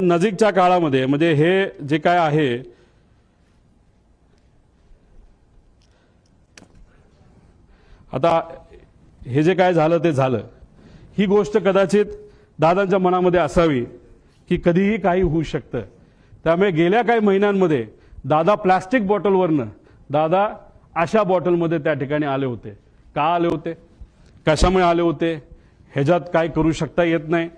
नजीकच्या काळामध्ये म्हणजे हे जे काय आहे आता हे जे काय झालं ते झालं, ही गोष्ट कदाचित दादांच्या मनामध्ये असावी की कधीही काही होऊ शकतं. त्यामुळे गेल्या काही महिन्यांमध्ये दादा प्लास्टिक बॉटलवरनं दादा अशा बॉटलमध्ये त्या ठिकाणी आले होते. का आले होते, कशामुळे आले होते, ह्याच्यात काय करू शकता येत नाही.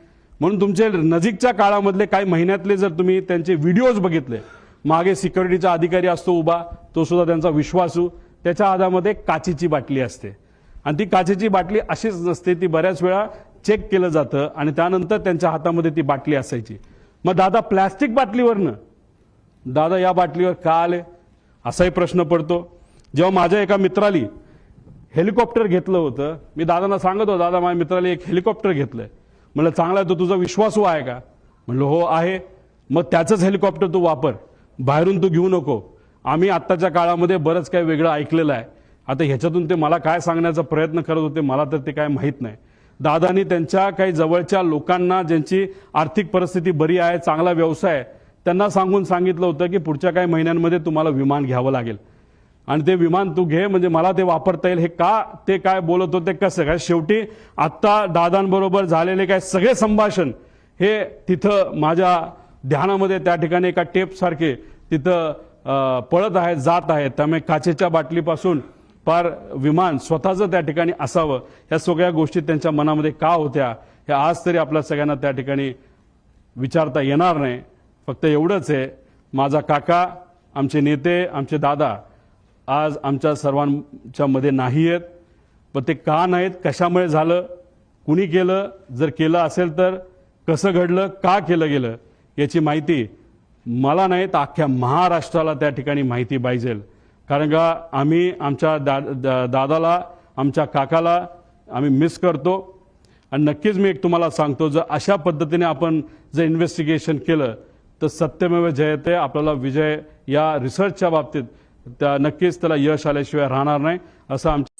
म्हणून तुमचे नजीकच्या काळामधले काही महिन्यातले जर तुम्ही त्यांचे व्हिडिओज बघितले, मागे सिक्युरिटीचा अधिकारी असतो उभा, तो सुद्धा त्यांचा विश्वासू, त्याच्या हातामध्ये काचेची बाटली असते आणि ती काचेची बाटली अशीच नसते, ती बऱ्याच वेळा चेक केलं जातं आणि त्यानंतर त्यांच्या हातामध्ये ती बाटली असायची. मग दादा प्लॅस्टिक बाटलीवरनं दादा या बाटलीवर का आले असाही प्रश्न पडतो. जेव्हा माझ्या एका मित्राली हेलिकॉप्टर घेतलं होतं, मी दादांना सांगत होतो, दादा माझ्या मित्राला एक हेलिकॉप्टर घेतलंय. म्हणलं चांगला आहे, तो तुझा विश्वासू आहे का? म्हणलं हो आहे. मग त्याचंच हेलिकॉप्टर तू वापर, बाहेरून तू घेऊ नको. आम्ही आत्ताच्या काळामध्ये बरंच काही वेगळं ऐकलेलं आहे. आता ह्याच्यातून ते मला काय सांगण्याचा प्रयत्न करत होते मला तर ते काय माहीत नाही. दादांनी त्यांच्या काही जवळच्या लोकांना ज्यांची आर्थिक परिस्थिती बरी आहे, चांगला व्यवसाय आहे, त्यांना सांगून सांगितलं होतं की पुढच्या काही महिन्यांमध्ये तुम्हाला विमान घ्यावं लागेल आणि ते विमान तू घे म्हणजे मला ते वापरता येईल. हे का ते काय बोलत होते कसं काय, शेवटी आत्ता दादांबरोबर झालेले काय सगळे संभाषण हे तिथं माझ्या ध्यानामध्ये त्या ठिकाणी एका टेपसारखे तिथं पळत आहेत, जात आहेत. त्यामुळे काचेच्या बाटलीपासून पार विमान स्वतःचं त्या ठिकाणी असावं, ह्या सगळ्या गोष्टी त्यांच्या मनामध्ये का होत्या हे आज तरी आपल्या सगळ्यांना त्या ठिकाणी विचारता येणार नाही. फक्त एवढंच आहे, माझा काका, आमचे नेते, आमचे दादा आज आमच्या सर्वांच्या मध्ये नाही आहेत. पण ते का नाहीत, कशामुळे झालं, कुणी केलं, जर केलं असेल तर कसं घडलं, का केलं गेलं याची माहिती मला नाही तर अख्ख्या महाराष्ट्राला त्या ठिकाणी माहिती पाहिजे. कारण का आम्ही आमच्या दादाला, आमच्या काकाला आम्ही मिस करतो. आणि नक्कीच मी एक तुम्हाला सांगतो, जर अशा पद्धतीने आपण जर इन्व्हेस्टिगेशन केलं तर सत्यमेव जयते, आपल्याला विजय या रिसर्चच्या बाबतीत त्या नक्कीच त्याला यश आल्याशिवाय राहणार नाही असं आमच्या